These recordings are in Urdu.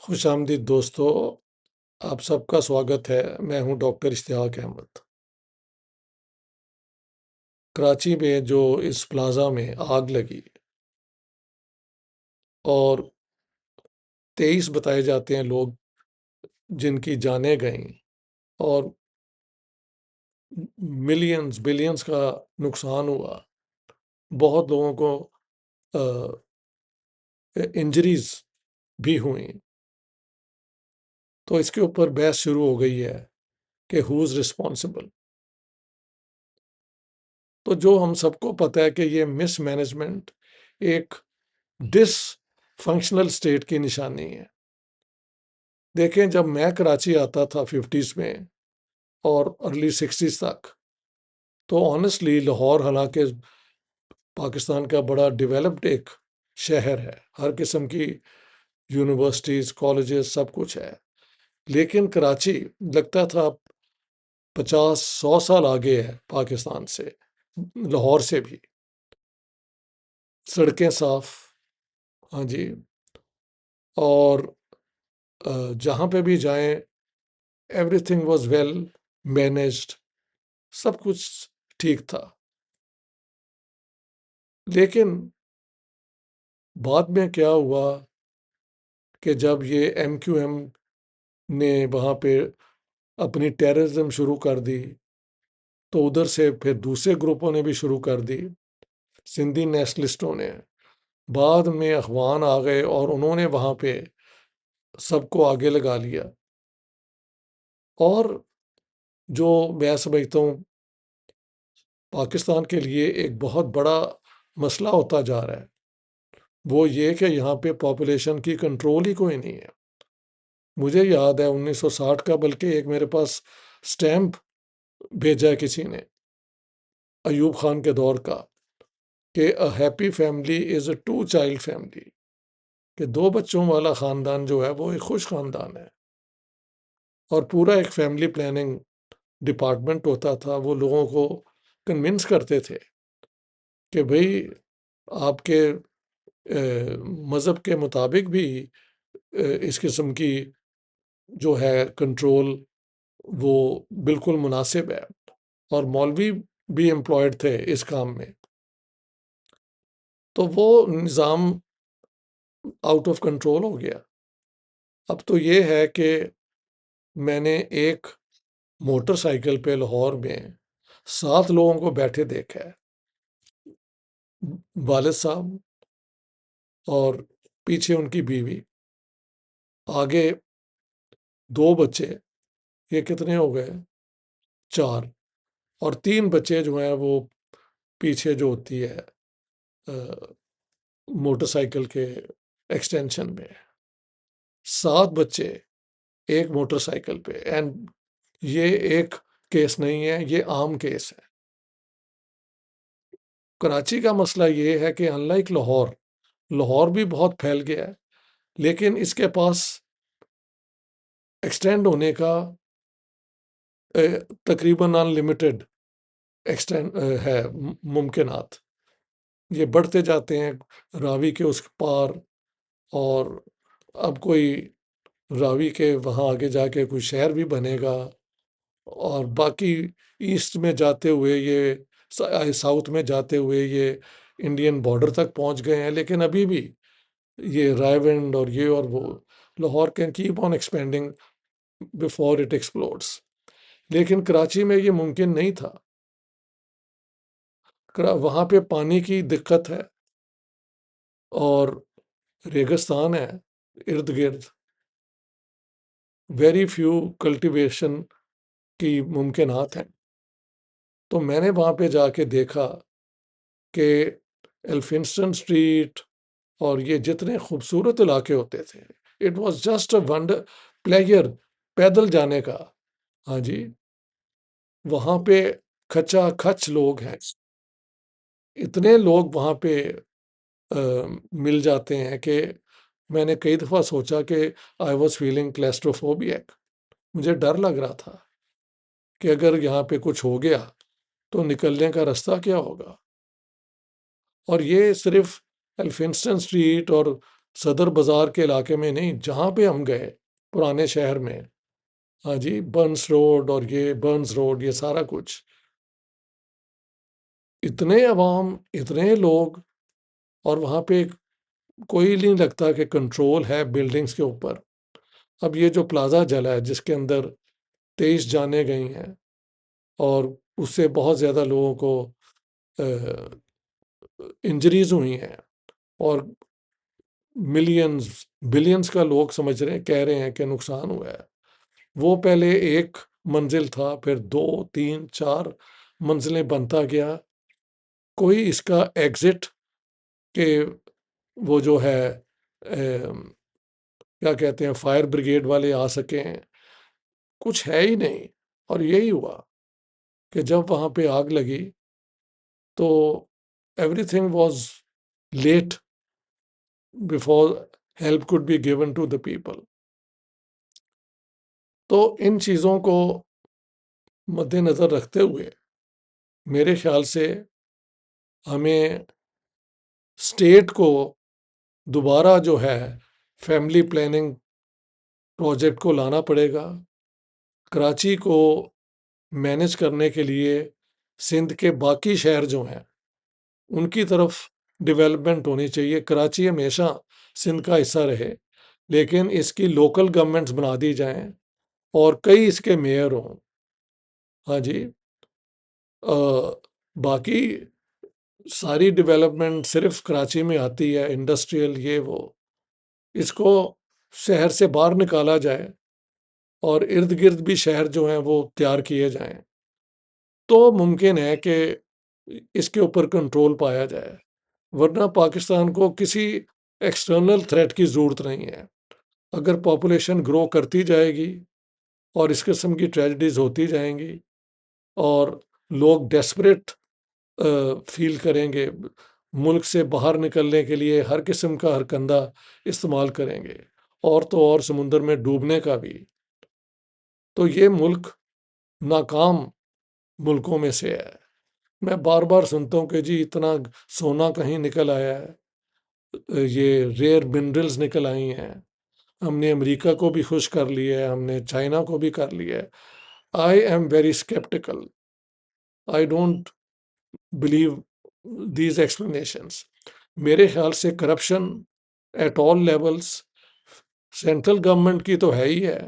خوش آمدید دوستو، آپ سب کا سواگت ہے۔ میں ہوں ڈاکٹر اشتیاق احمد۔ کراچی میں جو اس پلازا میں آگ لگی اور 23 بتائے جاتے ہیں لوگ جن کی جانیں گئیں، اور ملینز بلینز کا نقصان ہوا، بہت لوگوں کو انجریز بھی ہوئیں، تو اس کے اوپر بحث شروع ہو گئی ہے کہ ہو از رسپانسبل۔ تو جو ہم سب کو پتہ ہے کہ یہ مس مینجمنٹ ایک ڈس فنکشنل اسٹیٹ کی نشانی ہے۔ دیکھیں، جب میں کراچی آتا تھا 50s میں اور ارلی 60s تک، تو آنیسٹلی لاہور حالانکہ پاکستان کا بڑا ڈیولپڈ ایک شہر ہے، ہر قسم کی یونیورسٹیز، کالجز، سب کچھ ہے، لیکن کراچی لگتا تھا 50-100 سال آگے ہے پاکستان سے، لاہور سے بھی۔ سڑکیں صاف، ہاں جی، اور جہاں پہ بھی جائیں everything was well managed, سب کچھ ٹھیک تھا۔ لیکن بعد میں کیا ہوا کہ جب یہ ایم کیو ایم نے وہاں پہ اپنی ٹیررزم شروع کر دی، تو ادھر سے پھر دوسرے گروپوں نے بھی شروع کر دی، سندھی نیشنلسٹوں نے، بعد میں اخوان آ گئے اور انہوں نے وہاں پہ سب کو آگے لگا لیا، اور جو میں سمجھتا ہوں پاکستان کے لیے ایک بہت بڑا مسئلہ ہوتا جا رہا ہے، وہ یہ کہ یہاں پہ پاپولیشن کی کنٹرول ہی کوئی نہیں ہے۔ مجھے یاد ہے 1960 کا، بلکہ ایک میرے پاس سٹیمپ بھیجا ہے کسی نے ایوب خان کے دور کا، کہ a happy family is a 2 child family, کہ 2 بچوں والا خاندان جو ہے وہ ایک خوش خاندان ہے، اور پورا ایک فیملی پلاننگ ڈپارٹمنٹ ہوتا تھا۔ وہ لوگوں کو کنونس کرتے تھے کہ بھئی آپ کے مذہب کے مطابق بھی اس قسم کی جو ہے کنٹرول وہ بالکل مناسب ہے، اور مولوی بھی امپلائڈ تھے اس کام میں۔ تو وہ نظام آؤٹ آف کنٹرول ہو گیا۔ اب تو یہ ہے کہ میں نے ایک موٹر سائیکل پہ لاہور میں 7 لوگوں کو بیٹھے دیکھا ہے، والد صاحب اور پیچھے ان کی بیوی، آگے 2 بچے، یہ کتنے ہو گئے؟ 4، اور 3 بچے جو ہیں وہ پیچھے جو ہوتی ہے موٹر سائیکل کے ایکسٹینشن میں، 7 بچے ایک موٹر سائیکل پہ، اینڈ یہ ایک کیس نہیں ہے، یہ عام کیس ہے۔ کراچی کا مسئلہ یہ ہے کہ ان لائک لاہور بھی بہت پھیل گیا ہے، لیکن اس کے پاس ایکسٹینڈ ہونے کا تقریباً ان لمیٹڈ ہے ممکنات، یہ بڑھتے جاتے ہیں راوی کے اس پار، اور اب کوئی راوی کے وہاں آگے جا کے کوئی شہر بھی بنے گا، اور باقی ایسٹ میں جاتے ہوئے یہ ساؤتھ میں جاتے ہوئے یہ انڈین بارڈر تک پہنچ گئے ہیں، لیکن ابھی بھی یہ رائے ونڈ اور یہ اور وہ، Lahore can keep on expanding before it explodes. لیکن کراچی میں یہ ممکن نہیں تھا، وہاں پہ پانی کی دقت ہے اور ریگستان ہے ارد گرد، ویری فیو کلٹیویشن کی ممکنات ہیں۔ تو میں نے وہاں پہ جا کے دیکھا کہ ایلفنسٹن اسٹریٹ اور یہ جتنے خوبصورت علاقے ہوتے تھے، it was just a wonder player پیدل جانے کا، ہاں جی، وہاں پہ کھچا کھچ لوگ ہیں، اتنے لوگ وہاں پہ مل جاتے ہیں کہ میں نے کئی دفعہ سوچا کہ آئی واز فیلنگ کلیسٹروفوبیک، مجھے ڈر لگ رہا تھا کہ اگر یہاں پہ کچھ ہو گیا تو نکلنے کا راستہ کیا ہوگا۔ اور یہ صرف ایلفنسٹن اسٹریٹ اور صدر بازار کے علاقے میں نہیں، جہاں پہ ہم گئے پرانے شہر میں، ہاں جی، برنس روڈ اور یہ برنس روڈ، یہ سارا کچھ، اتنے عوام، اتنے لوگ، اور وہاں پہ کوئی نہیں لگتا کہ کنٹرول ہے بلڈنگز کے اوپر۔ اب یہ جو پلازا جلا ہے جس کے اندر 23 جانیں گئی ہیں اور اس سے بہت زیادہ لوگوں کو انجریز ہوئی ہیں، اور ملینز بلینز کا لوگ سمجھ رہے ہیں، کہہ رہے ہیں کہ نقصان ہوا ہے۔ وہ پہلے ایک منزل تھا، پھر 2 3 4 منزلیں بنتا گیا، کوئی اس کا ایگزٹ کہ وہ جو ہے کیا کہتے ہیں فائر بریگیڈ والے آ سکیں، کچھ ہے ہی نہیں۔ اور یہی ہوا کہ جب وہاں پہ آگ لگی تو everything was late before help could be given to the people. تو ان چیزوں کو مد نظر رکھتے ہوئے میرے خیال سے ہمیں اسٹیٹ کو دوبارہ جو ہے فیملی پلاننگ پروجیکٹ کو لانا پڑے گا۔ کراچی کو مینج کرنے کے لیے سندھ کے باقی شہر جو ہیں ان کی طرف ڈیولپمنٹ ہونی چاہیے۔ کراچی ہمیشہ سندھ کا حصہ رہے، لیکن اس کی لوکل گورنمنٹس بنا دی جائیں اور کئی اس کے میئر ہوں۔ ہاں جی، باقی ساری ڈیولپمنٹ صرف کراچی میں آتی ہے، انڈسٹریل یہ وہ، اس کو شہر سے باہر نکالا جائے اور ارد گرد بھی شہر جو ہیں وہ تیار کیے جائیں تو ممکن ہے کہ اس کے اوپر کنٹرول پایا جائے، ورنہ پاکستان کو کسی ایکسٹرنل تھریٹ کی ضرورت نہیں ہے۔ اگر پاپولیشن گرو کرتی جائے گی اور اس قسم کی ٹریجڈیز ہوتی جائیں گی اور لوگ ڈیسپریٹ فیل کریں گے، ملک سے باہر نکلنے کے لیے ہر قسم کا ہرکندہ استعمال کریں گے، اور تو اور سمندر میں ڈوبنے کا بھی، تو یہ ملک ناکام ملکوں میں سے ہے۔ میں بار بار سنتا ہوں کہ جی اتنا سونا کہیں نکل آیا ہے، یہ ریئر منرلز نکل آئی ہیں، ہم نے امریکہ کو بھی خوش کر لیا ہے، ہم نے چائنا کو بھی کر لیا ہے۔ I am very sceptical, I don't believe these explanations. میرے خیال سے corruption at all levels central government کی تو ہے ہی ہے،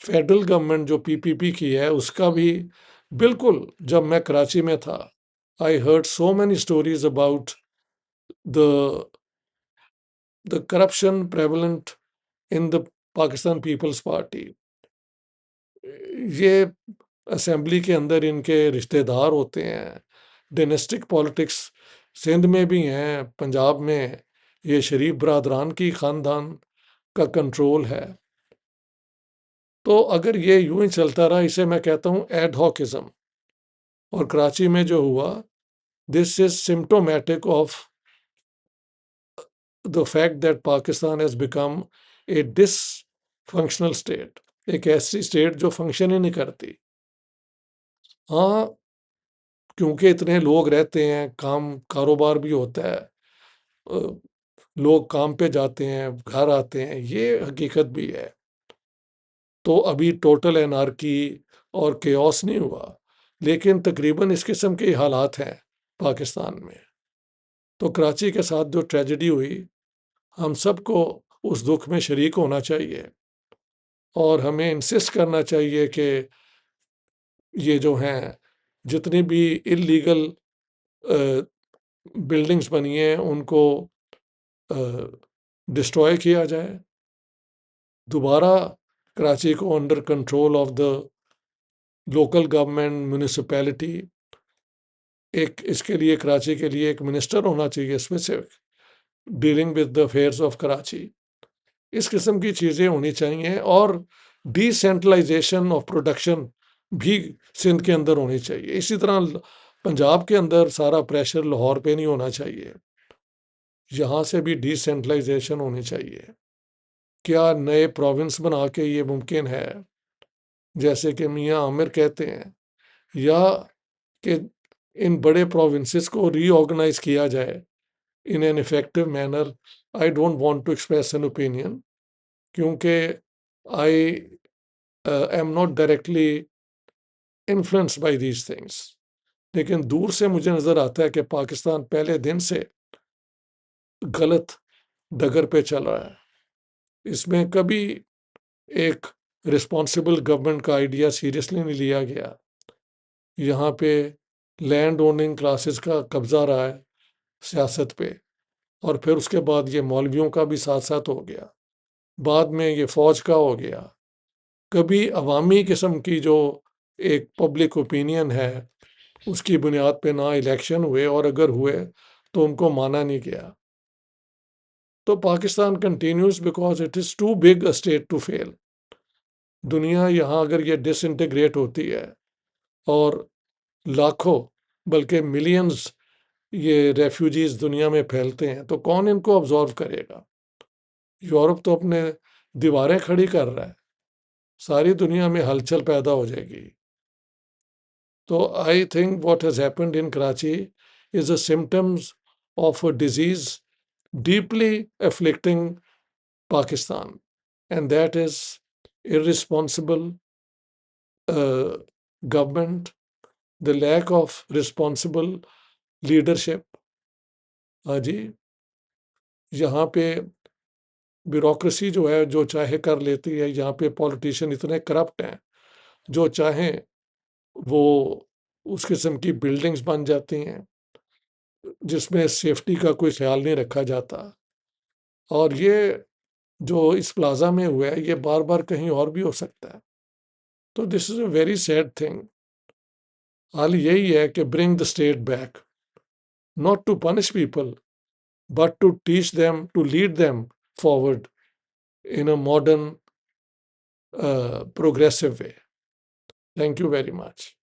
فیڈرل گورنمنٹ جو PPP کی ہے اس کا بھی بالکل۔ جب میں کراچی میں تھا I heard so many stories about the corruption prevalent in the Pakistan Peoples Party. یہ اسمبلی کے اندر ان کے رشتہ دار ہوتے ہیں، ڈینسٹک پالیٹکس سندھ میں بھی ہیں، پنجاب میں یہ شریف برادران کی خاندان کا کنٹرول ہے۔ تو اگر یہ یوں ہی چلتا رہا، اسے میں کہتا ہوں ایڈ ہاکزم، اور کراچی میں جو ہوا this is symptomatic of the fact that Pakistan has become a dysfunctional state، ایک ایسی اسٹیٹ جو فنکشن ہی نہیں کرتی۔ ہاں، کیونکہ اتنے لوگ رہتے ہیں، کاروبار بھی ہوتا ہے، لوگ کام پہ جاتے ہیں، گھر آتے ہیں، یہ حقیقت بھی ہے۔ تو ابھی ٹوٹل انارکی اور کیوس نہیں ہوا، لیکن تقریباً اس قسم کے حالات ہیں پاکستان میں۔ تو کراچی کے ساتھ جو ٹریجڈی ہوئی، ہم سب کو اس دکھ میں شریک ہونا چاہیے، اور ہمیں انسسٹ کرنا چاہیے کہ یہ جو ہیں جتنی بھی انلیگل بلڈنگز بنی ہیں ان کو ڈسٹروائے کیا جائے، دوبارہ کراچی کو under control of the local government municipality. ایک اس کے لیے کراچی کے لیے ایک منسٹر ہونا چاہیے specific dealing with the affairs of Karachi. اس قسم کی چیزیں ہونی چاہیے، اور ڈی سینٹرلائزیشن آف پروڈکشن بھی سندھ کے اندر ہونی چاہیے۔ اسی طرح پنجاب کے اندر سارا پریشر لاہور پہ نہیں ہونا چاہیے، یہاں سے بھی ڈی سینٹرلائزیشن ہونی چاہیے۔ کیا نئے پروونس بنا کے یہ ممکن ہے، جیسے کہ میاں عامر کہتے ہیں، یا کہ ان بڑے پروونسز کو ری آرگنائز کیا جائے in an effective manner I don't want to express an opinion کیونکہ I am not directly influenced by these things. لیکن دور سے مجھے نظر آتا ہے کہ پاکستان پہلے دن سے غلط ڈگر پہ چل رہا ہے. اس میں کبھی ایک رسپانسبل گورنمنٹ کا آئیڈیا سیریسلی نہیں لیا گیا. یہاں پہ لینڈ اوننگ کلاسز کا قبضہ رہا ہے سیاست پہ، اور پھر اس کے بعد یہ مولویوں کا بھی ساتھ ساتھ ہو گیا، بعد میں یہ فوج کا ہو گیا. کبھی عوامی قسم کی جو ایک پبلک اوپینین ہے اس کی بنیاد پہ نہ الیکشن ہوئے، اور اگر ہوئے تو ان کو مانا نہیں گیا. تو Pakistan continues because it is too big a state to fail. دنیا یہاں اگر یہ ڈس انٹیگریٹ ہوتی ہے اور لاکھوں بلکہ ملینز یہ ریفیوجیز دنیا میں پھیلتے ہیں تو کون ان کو ابزارو کرے گا؟ یورپ تو اپنے دیواریں کھڑی کر رہا ہے، ساری دنیا میں ہلچل پیدا ہو جائے گی. تو I think what has happened in Karachi is a symptoms of a disease deeply afflicting Pakistan, and that is irresponsible government, the lack of responsible leadership. ہاں جی، یہاں پہ بیوروکریسی جو ہے جو چاہے کر لیتی ہے. یہاں پہ پولیٹیشین اتنے کرپٹ ہیں، جو چاہیں وہ اس قسم کی بلڈنگز بن جاتی ہیں جس میں سیفٹی کا کوئی خیال نہیں رکھا جاتا. اور یہ جو اس پلازا میں ہوا ہے یہ بار بار کہیں اور بھی ہو سکتا ہے. تو this is a very sad thing. حال یہی ہے کہ bring the state back, not to punish people but to teach them to lead them forward in a modern, progressive way. Thank you very much.